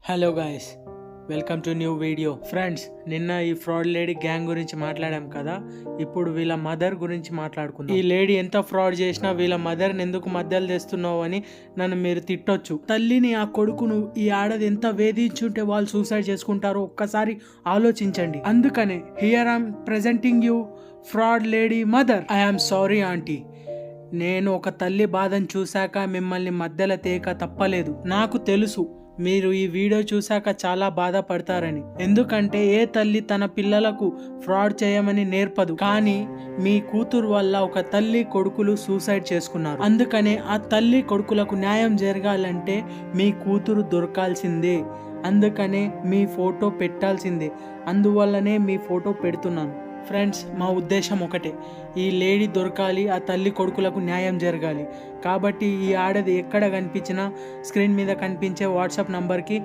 Hello guys, welcome to new video. Friends, నిన్న ఈ fraud lady gang గురించి మాట్లాడాం కదా. ఇప్పుడు వీళ్ళ మదర్ గురించి మాట్లాడుకుందాం. ఈ లేడీ ఎంత ఫ్రాడ్ చేసినా వీళ్ళ మదర్ని ఎందుకు మధ్యలో తెస్తున్నావు అని నన్ను మీరు తిట్టొచ్చు. తల్లిని, ఆ కొడుకును ఈ ఆడది ఎంత వేధించుంటే వాళ్ళు సూసైడ్ చేసుకుంటారో ఒక్కసారి ఆలోచించండి. అందుకనే here I'm presenting you fraud lady mother. I am sorry aunty. నేను ఒక తల్లి బాధను చూశాక మిమ్మల్ని మధ్యలో తేక తప్పలేదు. నాకు తెలుసు మీరు ఈ వీడియో చూశాక చాలా బాధపడతారని. ఎందుకంటే ఏ తల్లి తన పిల్లలకు ఫ్రాడ్ చేయమని నేర్పదు. కానీ మీ కూతురు వల్ల ఒక తల్లి కొడుకులు సూసైడ్ చేసుకున్నారు. అందుకనే ఆ తల్లి కొడుకులకు న్యాయం జరగాలంటే మీ కూతురు దొరకాల్సిందే. అందుకనే మీ ఫోటో పెట్టాల్సిందే. అందువల్లనే మీ ఫోటో పెడుతున్నాను. ఫ్రెండ్స్, మా ఉద్దేశం ఒకటే, ఈ లేడీ దొరకాలి, ఆ తల్లి కొడుకులకు న్యాయం జరగాలి. కాబట్టి ఈ ఆడది ఎక్కడ కనిపించినా స్క్రీన్ మీద కనిపించే వాట్సాప్ నంబర్కి